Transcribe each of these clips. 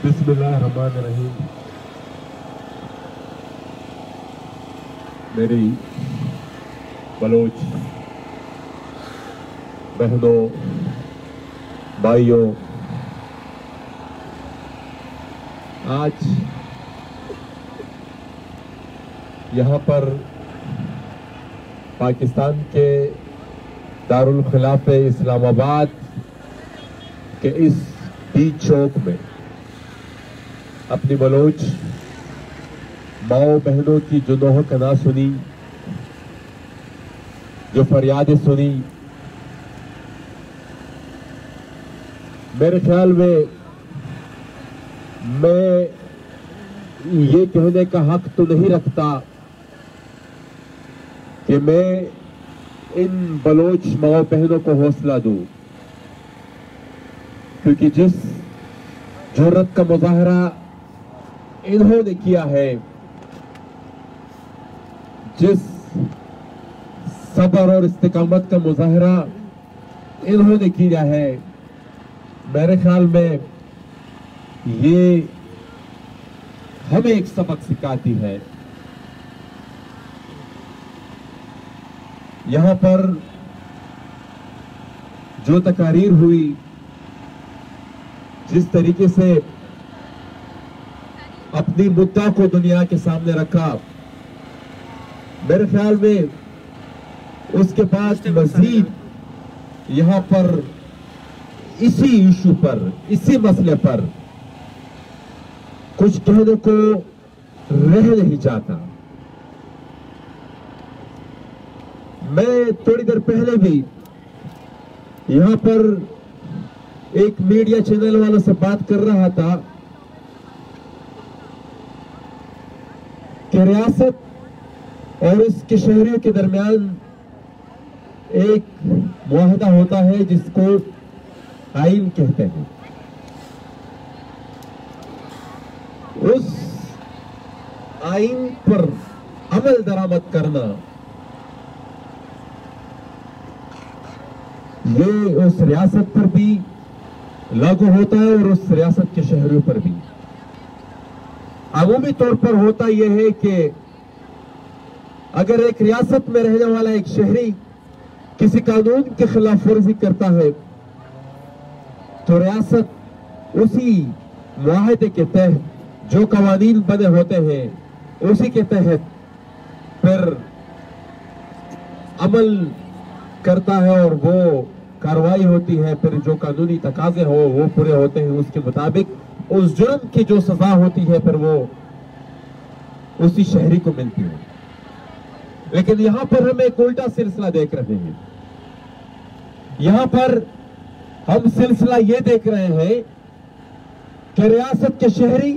بسم اللہ الرحمن الرحیم. میری بلوچ بہنوں، بھائیوں، آج یہاں پر پاکستان کے دارالخلافہ اسلام آباد کے اس بیچ چوک میں اپنی بلوچ ماؤں بہنوں کی جو نوح کنا سنی، جو فریادیں سنی، میرے خیال میں یہ کہنے کا حق تو نہیں رکھتا کہ میں ان بلوچ ماؤں بہنوں کو حوصلہ دوں، کیونکہ جس جرأت کا مظاہرہ انہوں نے کیا ہے، جس صبر اور استقامت کا مظاہرہ انہوں نے کیا ہے، میرے خیال میں یہ ہمیں ایک سبق سکھاتی ہے. یہاں پر جو تقاریر ہوئی، جس طریقے سے اپنی مدعا کو دنیا کے سامنے رکھا، میرے خیال میں اس کے بعد مزید یہاں پر اسی ایشو پر، اسی مسئلے پر کچھ کہنے کو رہ نہیں جاتا. میں تھوڑی دیر پہلے بھی یہاں پر ایک میڈیا چینل والوں سے بات کر رہا تھا کہ ریاست اور اس کے شہریوں کے درمیان ایک معاہدہ ہوتا ہے جس کو آئین کہتے ہیں. اس آئین پر عمل درآمد کرنا، یہ اس ریاست پر بھی لاگو ہوتا ہے اور اس ریاست کے شہریوں پر بھی. عمومی طور پر ہوتا یہ ہے کہ اگر ایک ریاست میں رہنے والا ایک شہری کسی قانون کی خلاف ورزی کرتا ہے تو ریاست اسی معاہدے کے تحت جو قوانین بنے ہوتے ہیں اسی کے تحت پھر عمل کرتا ہے اور وہ کارروائی ہوتی ہے. پھر جو قانونی تقاضے ہو وہ پورے ہوتے ہیں، اس کے مطابق اس جرم کی جو سزا ہوتی ہے پھر وہ اسی شہری کو ملتی ہے. لیکن یہاں پر ہم ایک الٹا سلسلہ دیکھ رہے ہیں. یہاں پر ہم سلسلہ یہ دیکھ رہے ہیں کہ ریاست کے شہری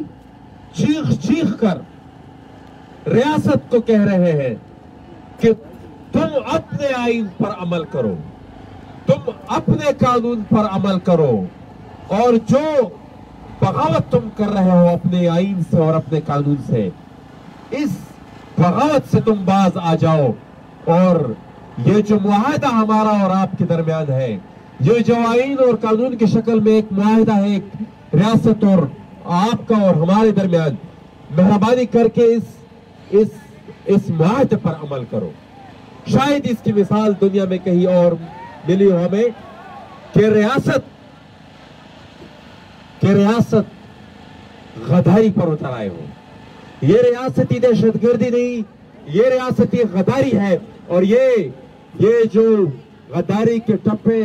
چیخ چیخ کر ریاست کو کہہ رہے ہیں کہ تم اپنے آئین پر عمل کرو، تم اپنے قانون پر عمل کرو، اور جو بغاوت تم کر رہے ہو اپنے آئین سے اور اپنے قانون سے، اس بغاوت سے تم باز آ جاؤ. اور یہ جو معاہدہ ہمارا اور آپ کے درمیان ہے، یہ جو آئین اور قانون کی شکل میں ایک معاہدہ ہے ایک ریاست اور آپ کا اور ہمارے درمیان، مہربانی کر کے اس معاہدے پر عمل کرو. شاید اس کی مثال دنیا میں کہیں اور ملی ہو ہمیں کہ ریاست غداری پر اتر آئے ہو. یہ ریاستی دہشت گردی نہیں، یہ ریاستی غداری ہے. اور یہ جو غداری کے ٹپے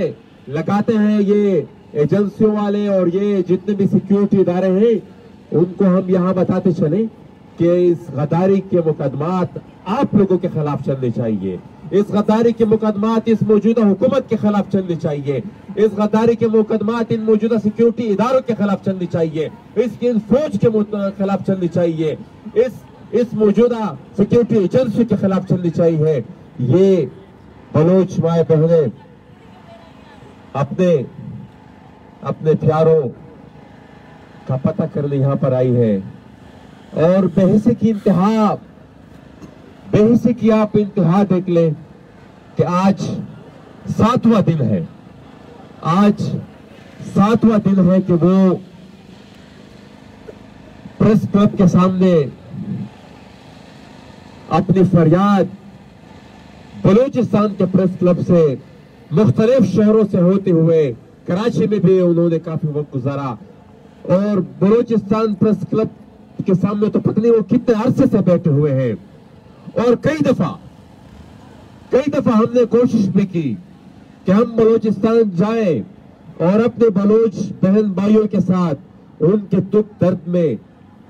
لگاتے ہیں یہ ایجنسیوں والے اور یہ جتنے بھی سیکیورٹی ادارے ہیں، ان کو ہم یہاں بتاتے چلیں کہ اس غداری کے مقدمات آپ لوگوں کے خلاف چلنے چاہیے. اس غداری کے مقدمات اس موجودہ حکومت کے خلاف چلنے چاہیے. اس غداری کے مقدمات ان موجودہ سیکیورٹی اداروں کے خلاف چلنے چاہیے. ان فوج کے خلاف چلنے چاہیے. اس موجودہ سیکیورٹی ایجنسی کے خلاف چلنی چاہیے. یہ بلوچ مائیں بہنیں اپنے پیاروں کا پتہ کرنے یہاں پر آئی ہے. اور بحث کی آپ انتہا دیکھ لیں کہ آج 7واں دن ہے. آج 7واں دن ہے کہ وہ प्रेस क्लब के सामने अपनी फरियाद बलूचिस्तान के प्रेस क्लब से मुख्तलिफ शहरों से होते हुए कराची में भी उन्होंने काफी वक्त गुजारा और बलूचिस्तान प्रेस क्लब के सामने तो पता नहीं वो कितने अरसे से बैठे हुए हैं और कई दफा हमने कोशिश भी की कि हम बलूचिस्तान जाएं और अपने बलूच बहन भाइयों के साथ उनके दुख दर्द में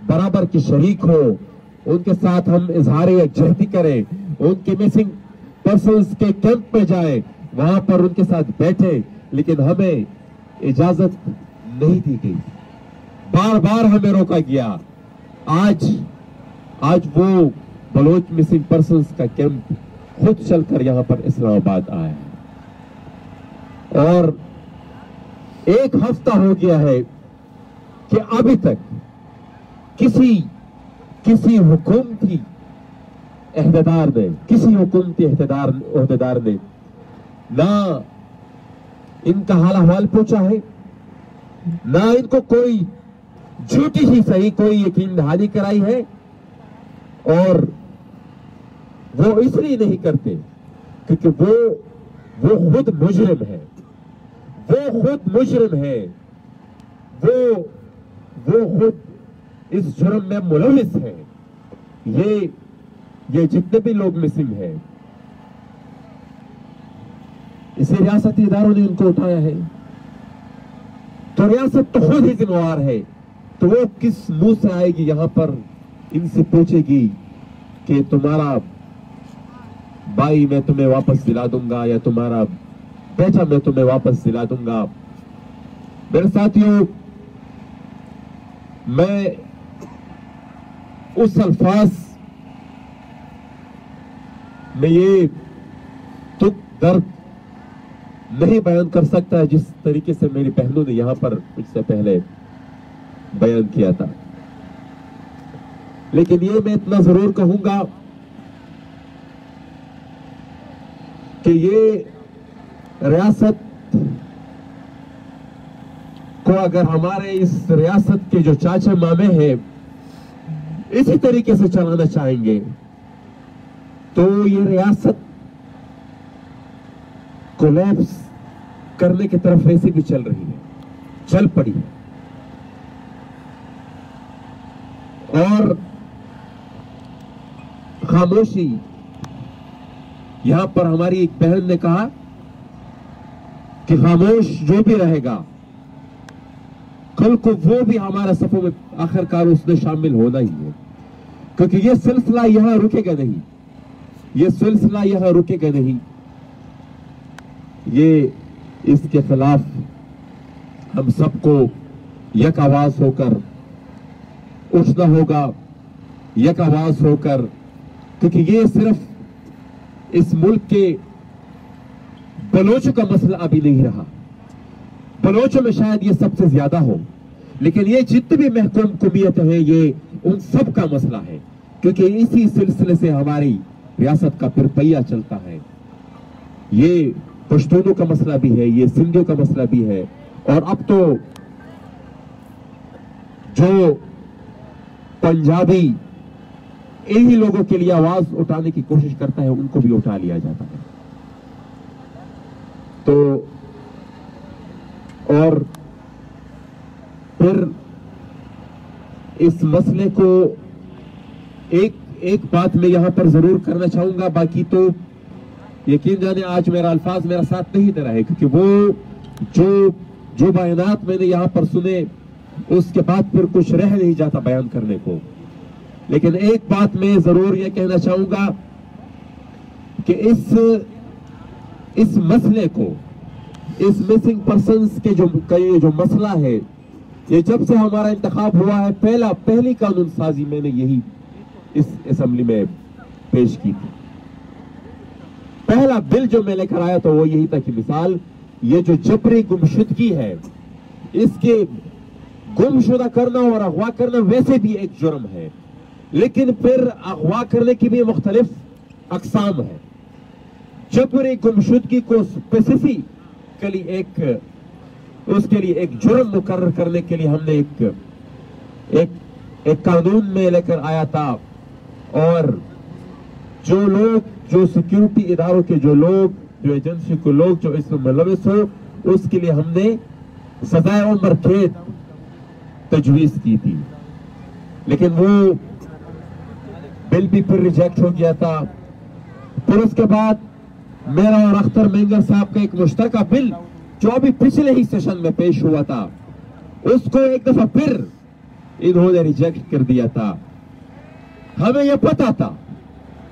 बराबर की शरीक हो, उनके साथ हम इजहार यकजहती करें, उनके मिसिंग पर्सन्स के कैंप में जाएं, वहां पर उनके साथ बैठे, लेकिन हमें इजाजत नहीं दी गई। बार बार हमें रोका गया। आज वो बलोच मिसिंग पर्सन्स का कैंप खुद चलकर यहां पर इस्लामाबाद आया है और एक हफ्ता हो गया है कि अभी तक किसी हुकूमती अहदेदार ने ना इनका हाल अहवाल पूछा है, ना इनको कोई झूठी ही सही कोई यकीन दहानी कराई है और वो इसलिए नहीं करते क्योंकि वो खुद मुजरिम है, वो खुद इस जुर्म में मुलविस है। ये जितने भी लोग मिसिंग हैं, इसे रियासती इदारों ने उनको उठाया है, तो रियासत तो खुद ही जिम्मेवार है। तो वो किस मुंह से आएगी यहां पर इनसे पूछेगी कि तुम्हारा भाई मैं तुम्हें वापस दिला दूंगा या तुम्हारा बेटा मैं तुम्हें वापस दिला दूंगा। मेरे साथियों, मैं उस अल्फाज में ये दुख दर्द नहीं बयान कर सकता जिस तरीके से मेरी बहनों ने यहां पर मुझसे पहले बयान किया था, लेकिन ये मैं इतना जरूर कहूंगा कि ये रियासत को अगर हमारे इस रियासत के जो चाचा मामे हैं इसी तरीके से चलाना चाहेंगे तो ये रियासत कोलैप्स करने की तरफ वैसे भी चल रही है, चल पड़ी है। और खामोशी, यहां पर हमारी एक बहन ने कहा कि खामोश जो भी रहेगा कल को वो भी हमारे सफों में आखिरकार उसने शामिल होना ही है, क्योंकि ये सिलसिला यहां रुकेगा नहीं, ये इसके खिलाफ हम सबको एक आवाज होकर उठना होगा, एक आवाज होकर, क्योंकि ये सिर्फ इस मुल्क के बलोचों का मसला अभी नहीं रहा, बलोचों में शायद ये सबसे ज्यादा हो, लेकिन ये जितनी भी महकूम कौमियतें हैं ये उन सब का मसला है, क्योंकि इसी सिलसिले से हमारी रियासत का फिर पहिया चलता है। ये पश्तूनों का मसला भी है, ये सिंधियों का मसला भी है, और अब तो जो पंजाबी इन्हीं लोगों के लिए आवाज उठाने की कोशिश करता है उनको भी उठा लिया जाता है। तो और फिर इस मसले को एक बात मैं यहां पर जरूर करना चाहूंगा, बाकी तो यकीन जाने आज मेरा अल्फाज मेरा साथ नहीं दे रहा है, क्योंकि वो जो बयानात मैंने यहां पर सुने उसके बाद फिर कुछ रह नहीं जाता बयान करने को। लेकिन एक बात मैं जरूर यह कहना चाहूंगा कि इस मसले को, इस मिसिंग पर्सन्स के जो मसला है, ये जब से हमारा इंतखाब हुआ है पहली कानून साजी मैंने यही इस असेंबली में पेश की थी। पहला बिल जो मैं लेकर आया था वो यही था कि मिसाल ये जो जबरी गुमशुदगी है, इसके गुमशुदा करना और अगवा करना वैसे भी एक जुर्म है, लेकिन फिर अगवा करने की भी मुख्तलिफ अकसाम है। जबरी गुमशुदगी को स्पेसिफिकली उसके लिए एक जुर्म मुकर्रर करने के लिए हमने एक एक कानून में लेकर आया था, और जो लोग, जो सिक्योरिटी इदारों के जो लोग, जो एजेंसी के लोग जो इसमें मुलविस हो, उसके लिए हमने सजाए उम्र कैद तजवीज की थी, लेकिन वो बिल भी फिर रिजेक्ट हो गया था। फिर उसके बाद मेरा और अख्तर मेंगर साहब का एक मुश्तरका बिल जो अभी पिछले ही सेशन में पेश हुआ था, उसको एक दफा फिर इन्होंने रिजेक्ट कर दिया था। हमें यह पता था,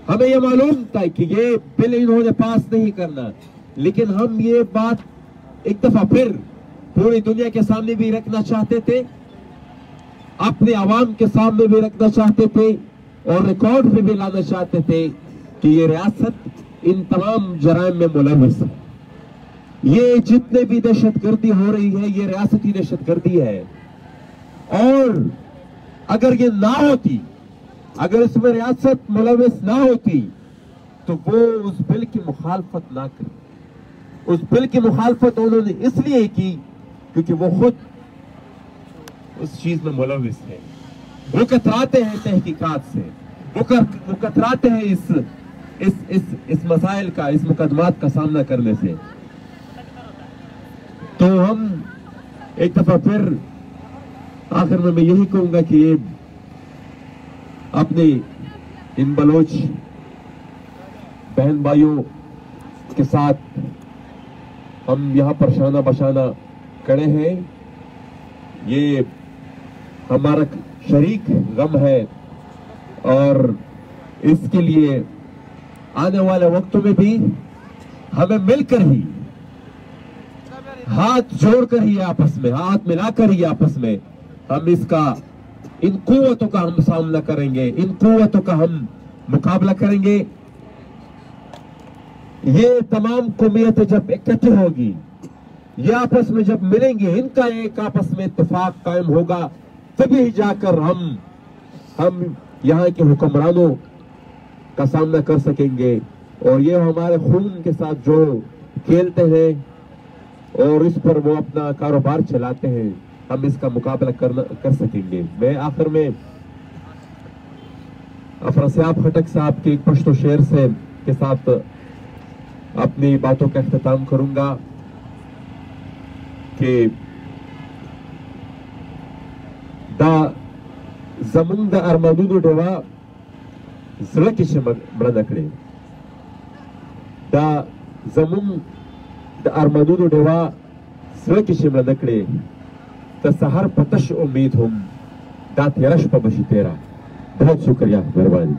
हमें यह मालूम था कि ये बिल इन्होंने पास नहीं करना, लेकिन हम ये बात एक दफा फिर पूरी दुनिया के सामने भी रखना चाहते थे, अपने आवाम के सामने भी रखना चाहते थे, और रिकॉर्ड पे भी लाना चाहते थे कि ये रियासत इन तमाम जराइम में मुलविस है। ये जितने भी दहशतगर्दी हो रही है, ये रियासती दहशतगर्दी है, और अगर ये ना होती, अगर इसमें रियासत मुलविस ना होती, तो वो उस बिल की मुखालफत ना करती। उस बिल की मुखालफत उन्होंने इसलिए की क्योंकि वो खुद उस चीज में मुलविस है। वो कतराते हैं तहकीकात से, वो कतराते हैं इस मसाइल का, इस मुकदमात का सामना करने से। तो हम एक दफा फिर आखिर में मैं यही कहूंगा कि अपने इन बलोच बहन भाइयों के साथ हम यहाँ पर शाना बशाना खड़े हैं। ये हमारा शरीक गम है, और इसके लिए आने वाले वक्तों में भी हमें मिलकर ही, हाथ जोड़कर ही आपस में, हाथ मिलाकर ही आपस में हम इसका, इन कुव्वतों का हम सामना करेंगे, इन कुव्वतों का हम मुकाबला करेंगे। ये तमाम कौमियतें जब इकट्ठी होगी, ये आपस में जब मिलेंगे, इनका एक आपस में इत्तेफाक कायम होगा, तभी जाकर हम यहाँ के हुक्मरानों का सामना कर सकेंगे। और ये हमारे खून के साथ जो खेलते हैं और इस पर वो अपना कारोबार चलाते हैं, हम इसका मुकाबला कर सकेंगे। मैं आखिर में अफरसियाब खटक साहब के एक पश्तो शेर से के साथ अपनी बातों का इख्तिताम करूंगा कि दा जमुन दा अरमानुदो डेवा zlaki się mranakle da zamun da armadudu dewa zlaki się mranakle ta sahar patash umid hum da terash pa bashi tera. बहुत शुक्रिया, मेहरबानी।